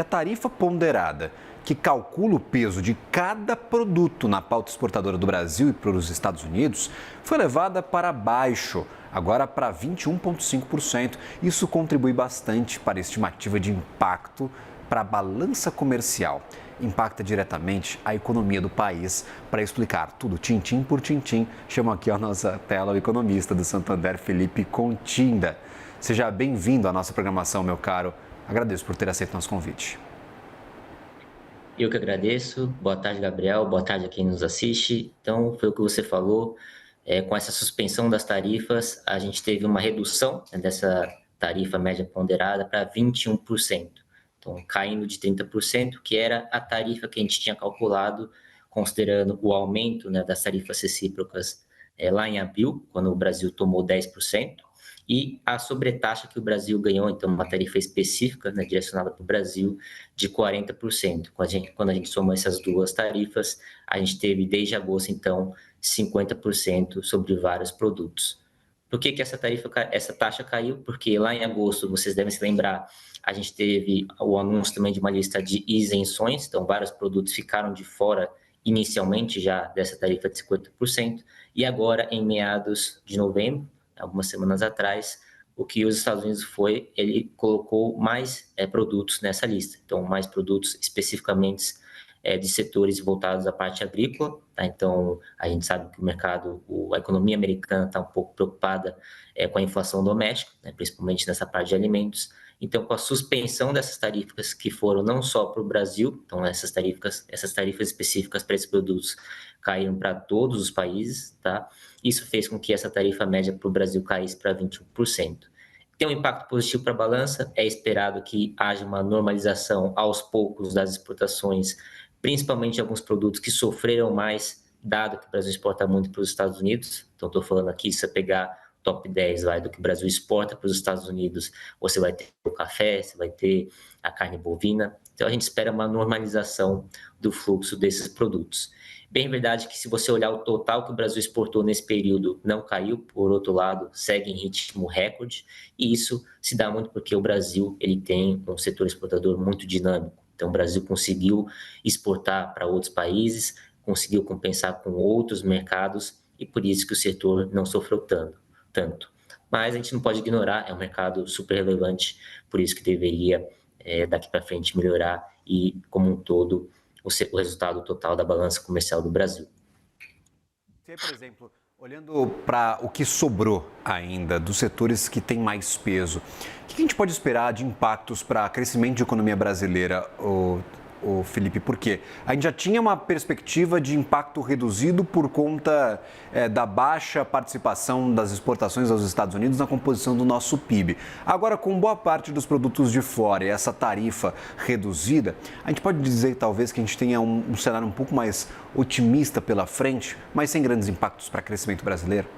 A tarifa ponderada, que calcula o peso de cada produto na pauta exportadora do Brasil e para os Estados Unidos, foi levada para baixo, agora para 21,5%. Isso contribui bastante para a estimativa de impacto para a balança comercial. Impacta diretamente a economia do país. Para explicar tudo, tintim por tintim, chamo aqui a nossa tela o economista do Santander, Felipe Continda. Seja bem-vindo à nossa programação, meu caro. Agradeço por ter aceito nosso convite. Eu que agradeço. Boa tarde, Gabriel. Boa tarde a quem nos assiste. Então, foi o que você falou. Com essa suspensão das tarifas, a gente teve uma redução, né, dessa tarifa média ponderada para 21%. Então, caindo de 30%, que era a tarifa que a gente tinha calculado, considerando o aumento, né, das tarifas recíprocas lá em abril, quando o Brasil tomou 10%. E a sobretaxa que o Brasil ganhou, então uma tarifa específica, né, direcionada para o Brasil, de 40%. Quando a gente soma essas duas tarifas, a gente teve desde agosto, então, 50% sobre vários produtos. Por que essa taxa caiu? Porque lá em agosto, vocês devem se lembrar, a gente teve o anúncio também de uma lista de isenções, então vários produtos ficaram de fora inicialmente já dessa tarifa de 50%, e agora em meados de novembro, algumas semanas atrás, o que os Estados Unidos ele colocou mais produtos nessa lista. Então, mais produtos especificamente de setores voltados à parte agrícola. Tá? Então, a gente sabe que a economia americana está um pouco preocupada com a inflação doméstica, né? Principalmente nessa parte de alimentos. Então, com a suspensão dessas tarifas que foram não só para o Brasil, então essas tarifas específicas para esses produtos caíram para todos os países, tá? Isso fez com que essa tarifa média para o Brasil caísse para 21%. Tem um impacto positivo para a balança, é esperado que haja uma normalização aos poucos das exportações, principalmente alguns produtos que sofreram mais, dado que o Brasil exporta muito para os Estados Unidos. Então, estou falando aqui, se você pegar top 10 do que o Brasil exporta para os Estados Unidos, você vai ter o café, você vai ter a carne bovina. Então, a gente espera uma normalização do fluxo desses produtos. Bem verdade que se você olhar o total que o Brasil exportou nesse período, não caiu, por outro lado, segue em ritmo recorde, e isso se dá muito porque o Brasil ele tem um setor exportador muito dinâmico. Então, o Brasil conseguiu exportar para outros países, conseguiu compensar com outros mercados, e por isso que o setor não sofreu tanto. Mas a gente não pode ignorar, é um mercado super relevante, por isso que deveria, daqui para frente, melhorar e, como um todo, o resultado total da balança comercial do Brasil. Se, por exemplo, olhando para o que sobrou ainda dos setores que têm mais peso, o que a gente pode esperar de impactos para crescimento de economia brasileira, o Felipe? Por quê? A gente já tinha uma perspectiva de impacto reduzido por conta da baixa participação das exportações aos Estados Unidos na composição do nosso PIB. Agora, com boa parte dos produtos de fora e essa tarifa reduzida, a gente pode dizer talvez que a gente tenha um cenário um pouco mais otimista pela frente, mas sem grandes impactos para o crescimento brasileiro?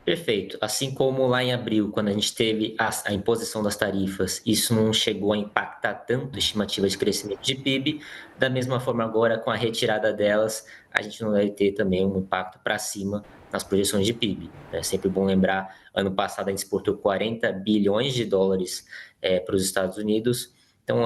Perfeito. Assim como lá em abril, quando a gente teve a imposição das tarifas, isso não chegou a impactar tanto a estimativa de crescimento de PIB, da mesma forma agora, com a retirada delas, a gente não deve ter também um impacto para cima nas projeções de PIB. É sempre bom lembrar, ano passado a gente exportou 40 bilhões de dólares para os Estados Unidos, então,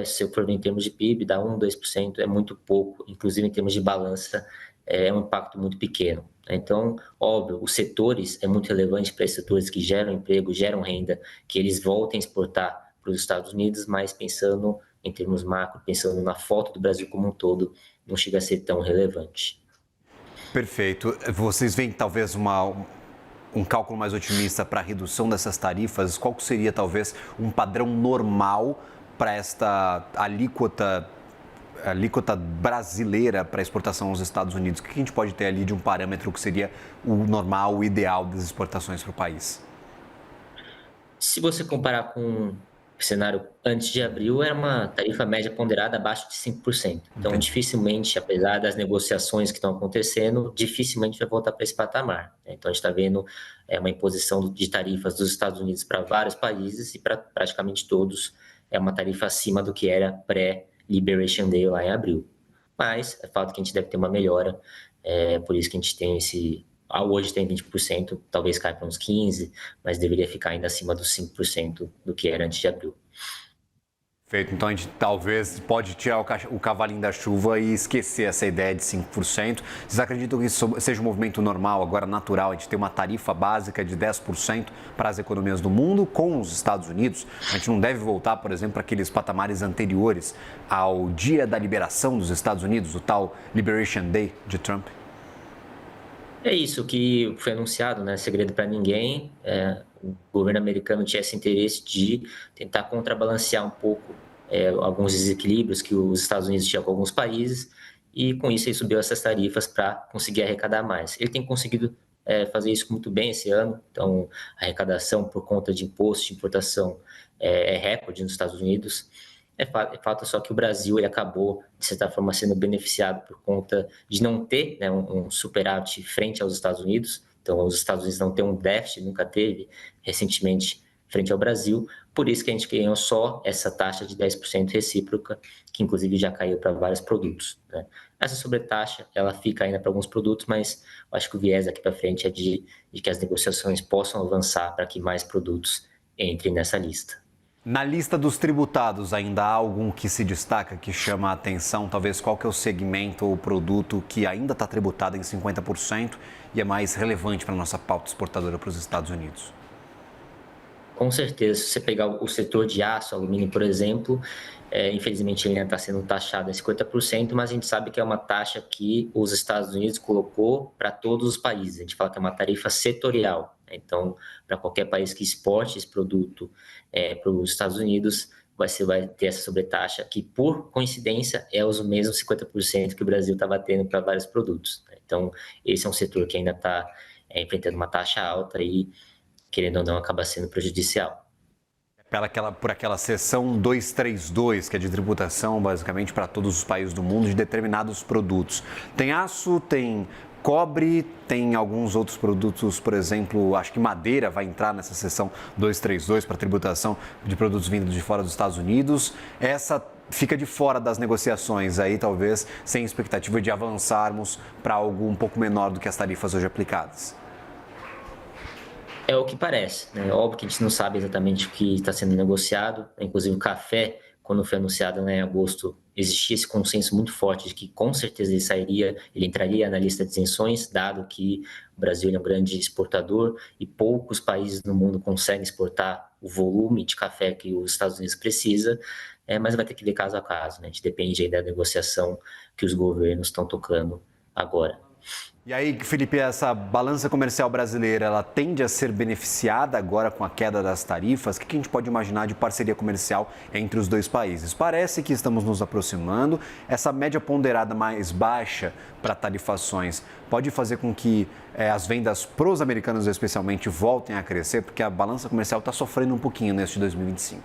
se eu for ver em termos de PIB, dá 1, 2%, é muito pouco, inclusive em termos de balança, é um impacto muito pequeno. Então, óbvio, os setores, é muito relevante para esses setores que geram emprego, geram renda, que eles voltem a exportar para os Estados Unidos, mas pensando em termos macro, pensando na foto do Brasil como um todo, não chega a ser tão relevante. Perfeito. Vocês veem talvez um cálculo mais otimista para a redução dessas tarifas? Qual seria talvez um padrão normal para esta alíquota brasileira para exportação aos Estados Unidos? O que a gente pode ter ali de um parâmetro que seria o normal, o ideal das exportações para o país? Se você comparar com o cenário antes de abril, era uma tarifa média ponderada abaixo de 5%. Então, Entendi. dificilmente, apesar das negociações que estão acontecendo, dificilmente vai voltar para esse patamar, né? Então, a gente está vendo uma imposição de tarifas dos Estados Unidos para vários países e para praticamente todos é uma tarifa acima do que era pré-Liberation Day lá em abril. Mas é fato que a gente deve ter uma melhora, por isso que a gente tem hoje tem 20%, talvez caia para uns 15%, mas deveria ficar ainda acima dos 5% do que era antes de abril. Feito. Então a gente talvez pode tirar o cavalinho da chuva e esquecer essa ideia de 5%. Vocês acreditam que isso seja um movimento normal, agora natural, a gente ter uma tarifa básica de 10% para as economias do mundo com os Estados Unidos? A gente não deve voltar, por exemplo, para aqueles patamares anteriores ao dia da liberação dos Estados Unidos, o tal Liberation Day de Trump? É isso que foi anunciado, né? Segredo para ninguém. O governo americano tinha esse interesse de tentar contrabalancear um pouco alguns desequilíbrios que os Estados Unidos tinham com alguns países, e com isso ele subiu essas tarifas para conseguir arrecadar mais. Ele tem conseguido fazer isso muito bem esse ano, então a arrecadação por conta de imposto de importação é recorde nos Estados Unidos. É fato só que o Brasil ele acabou, de certa forma, sendo beneficiado por conta de não ter, né, um superávit frente aos Estados Unidos. Então, os Estados Unidos não têm um déficit, nunca teve recentemente frente ao Brasil. Por isso que a gente ganhou só essa taxa de 10% recíproca, que inclusive já caiu para vários produtos, né? Essa sobretaxa, ela fica ainda para alguns produtos, mas eu acho que o viés daqui para frente é de que as negociações possam avançar para que mais produtos entrem nessa lista. Na lista dos tributados, ainda há algum que se destaca, que chama a atenção? Talvez qual que é o segmento ou produto que ainda está tributado em 50% e é mais relevante para a nossa pauta exportadora para os Estados Unidos? Com certeza, se você pegar o setor de aço, alumínio, por exemplo, infelizmente ele ainda está sendo taxado em 50%, mas a gente sabe que é uma taxa que os Estados Unidos colocou para todos os países. A gente fala que é uma tarifa setorial, né? Então, para qualquer país que exporte esse produto para os Estados Unidos, você vai ter essa sobretaxa, que por coincidência é os mesmos 50% que o Brasil estava tendo para vários produtos, né? Então, esse é um setor que ainda está enfrentando uma taxa alta e, querendo ou não, acaba sendo prejudicial. Por aquela seção 232, que é de tributação basicamente para todos os países do mundo de determinados produtos. Tem aço, tem cobre, tem alguns outros produtos, por exemplo, acho que madeira vai entrar nessa seção 232 para tributação de produtos vindos de fora dos Estados Unidos. Essa fica de fora das negociações aí, talvez sem expectativa de avançarmos para algo um pouco menor do que as tarifas hoje aplicadas. É o que parece, né? Óbvio que a gente não sabe exatamente o que está sendo negociado. Inclusive o café, quando foi anunciado, né, em agosto, existia esse consenso muito forte de que com certeza ele entraria na lista de isenções, dado que o Brasil é um grande exportador e poucos países no mundo conseguem exportar o volume de café que os Estados Unidos precisa, mas vai ter que ver caso a caso, né? A gente depende aí da negociação que os governos estão tocando agora. E aí, Felipe, essa balança comercial brasileira, ela tende a ser beneficiada agora com a queda das tarifas? O que a gente pode imaginar de parceria comercial entre os dois países? Parece que estamos nos aproximando. Essa média ponderada mais baixa para tarifações pode fazer com que as vendas para os americanos, especialmente, voltem a crescer, porque a balança comercial está sofrendo um pouquinho neste 2025.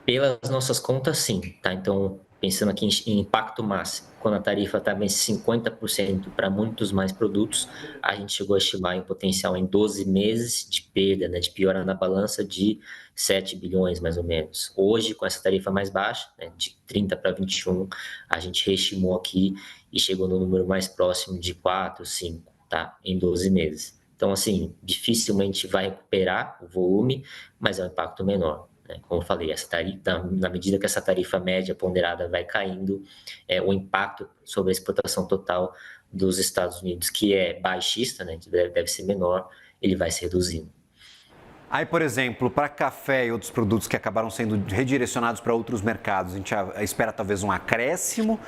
Pelas nossas contas, sim, tá? Então, pensando aqui em impacto máximo, quando a tarifa estava em 50% para muitos mais produtos, a gente chegou a estimar em potencial em 12 meses de perda, né, de piora na balança de 7 bilhões, mais ou menos. Hoje, com essa tarifa mais baixa, né, de 30 para 21, a gente reestimou aqui e chegou no número mais próximo de 4, 5, tá? Em 12 meses. Então, assim, dificilmente vai recuperar o volume, mas é um impacto menor, né? Como eu falei, essa tarifa, na medida que essa tarifa média ponderada vai caindo, o impacto sobre a exportação total dos Estados Unidos, que é baixista, né, deve ser menor, ele vai se reduzindo. Aí, por exemplo, para café e outros produtos que acabaram sendo redirecionados para outros mercados, a gente espera talvez um acréscimo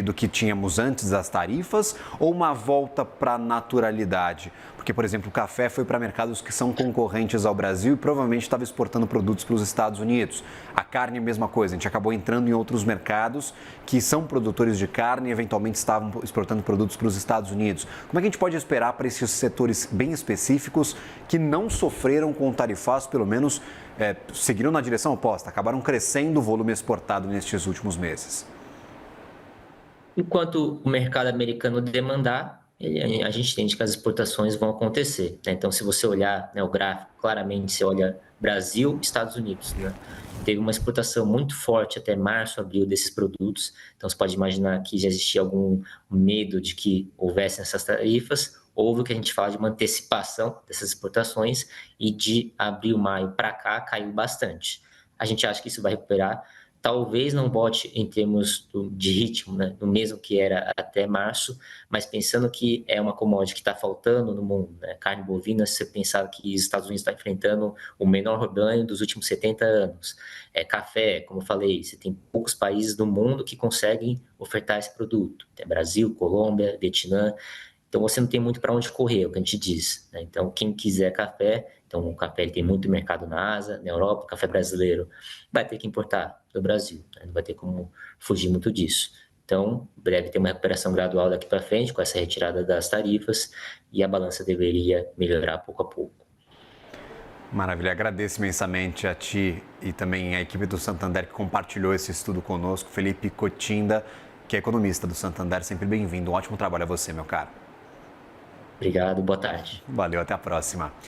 do que tínhamos antes das tarifas ou uma volta para a naturalidade? Porque, por exemplo, o café foi para mercados que são concorrentes ao Brasil e provavelmente estava exportando produtos para os Estados Unidos. A carne, mesma coisa, a gente acabou entrando em outros mercados que são produtores de carne e eventualmente estavam exportando produtos para os Estados Unidos. Como é que a gente pode esperar para esses setores bem específicos que não sofreram com o tarifaço, pelo menos seguiram na direção oposta, acabaram crescendo o volume exportado nestes últimos meses? Enquanto o mercado americano demandar, a gente entende que as exportações vão acontecer, né? Então, se você olhar, né, o gráfico, claramente você olha Brasil, Estados Unidos, né? Teve uma exportação muito forte até março, abril desses produtos. Então, você pode imaginar que já existia algum medo de que houvessem essas tarifas. Houve o que a gente fala de uma antecipação dessas exportações e de abril, maio para cá caiu bastante. a gente acha que isso vai recuperar. Talvez não volte em termos de ritmo, né, no mesmo que era até março, mas pensando que é uma commodity que está faltando no mundo, né, carne bovina, se você pensar que os Estados Unidos está enfrentando o menor rebanho dos últimos 70 anos, café, como eu falei, você tem poucos países do mundo que conseguem ofertar esse produto, tem Brasil, Colômbia, Vietnã, então você não tem muito para onde correr, é o que a gente diz, né? Então quem quiser café, então o café ele tem muito mercado na Ásia, na Europa, o café brasileiro vai ter que importar do Brasil, né? Não vai ter como fugir muito disso. Então, breve ter uma recuperação gradual daqui para frente com essa retirada das tarifas e a balança deveria melhorar pouco a pouco. Maravilha, agradeço imensamente a ti e também a equipe do Santander que compartilhou esse estudo conosco. Felipe Cotinda, que é economista do Santander, sempre bem-vindo. Um ótimo trabalho a você, meu caro. Obrigado, boa tarde. Valeu, até a próxima.